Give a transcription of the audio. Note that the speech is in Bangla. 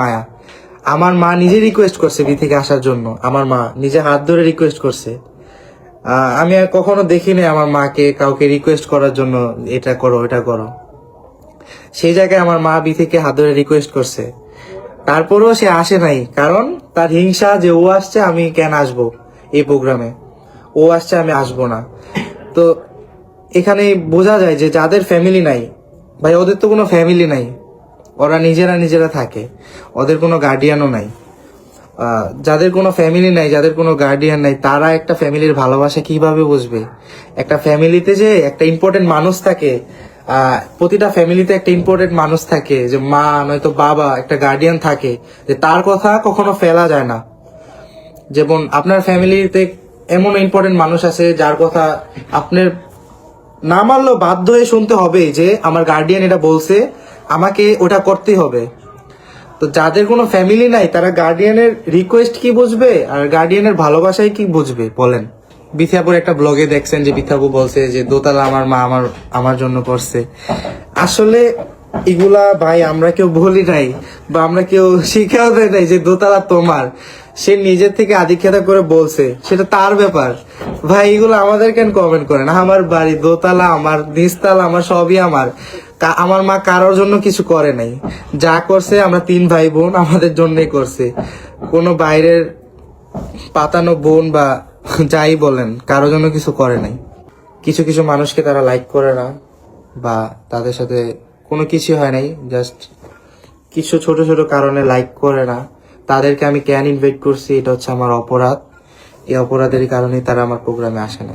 মায়া। আমার মা নিজে রিকোয়েস্ট করছে বি থেকে আসার জন্য, আমার মা নিজে হাত ধরে রিকোয়েস্ট করছে। আমি আর কখনো দেখিনি আমার মাকে কাউকে রিকোয়েস্ট করার জন্য এটা করো এটা করো। সেই জায়গায় আমার মা বি থেকে হাত ধরে রিকোয়েস্ট করছে, তারপরেও সে আসে নাই, কারণ তার হিংসা যে ও আসছে আমি কেন আসবো এই প্রোগ্রামে, ও আসছে আমি আসবো না। তো এখানে বোঝা যায় যে যাদের ফ্যামিলি নাই ভাই, ওদের তো কোনো ফ্যামিলি নাই, ওরা নিজেরা থাকে, ওদের কোনো গার্ডিয়ানও নাই। যাদের কোনো ফ্যামিলি নাই, যাদের কোনো গার্ডিয়ান নাই, তারা একটা ফ্যামিলির ভালোবাসা কিভাবে বুঝবে? একটা ফ্যামিলিতে যে একটা ইম্পর্টেন্ট মানুষ থাকে, প্রতিটা ফ্যামিলিতে একটা ইম্পর্টেন্ট মানুষ থাকে, যে মা নয়তো বাবা, একটা গার্ডিয়ান থাকে, যে তার কথা কখনো ফেলা যায় না। যেমন আপনার ফ্যামিলিতে এমন ইম্পর্টেন্ট মানুষ আছে যার কথা আপনার না মানলেও বাধ্য হয়ে শুনতে হবে, যে আমার গার্ডিয়ান এটা বলছে, আমাকে ওটা করতেই হবে। তো যাদের কোনো ফ্যামিলি নাই, তারা গার্ডিয়ানের রিকোয়েস্ট কি বুঝবে আর গার্ডিয়ানের ভালোবাসায় কি বুঝবে বলেন? বিথিয়াপুর একটা ব্লগে দেখছেন যে বিথিয়াপু বলছে যে দোতলা আমার মা আমার জন্য করছে। আসলে এগুলা ভাই আমরা কেউ বলি নাই, বা আমরা কেউ শিখাও দেয় নাই যে দোতলা তোমার। সে নিজের থেকে আধিক্যতা করে বলছে, সেটা তার ব্যাপার ভাই। এগুলো আমাদের কেন কমেন্ট করেন? আমার বাড়ি দোতলা, আমার নিচতলা, আমার সবই আমার। আমার মা কারোর জন্য কিছু করে নাই, যা করছে আমরা 3 ভাই বোন আমাদের জন্যই করছে। কোনো বাইরের পাতানো বোন বা যাই বলেন, কারোর জন্য কিছু করে নাই। কিছু কিছু মানুষকে তারা লাইক করে না, বা তাদের সাথে কোনো কিছু হয় নাই, জাস্ট কিছু ছোট ছোট কারণে লাইক করে না। তাদেরকে আমি কেন ইনভাইট করছি, এটা হচ্ছে আমার অপরাধ। এই অপরাধের কারণেই তারা আমার প্রোগ্রামে আসে না।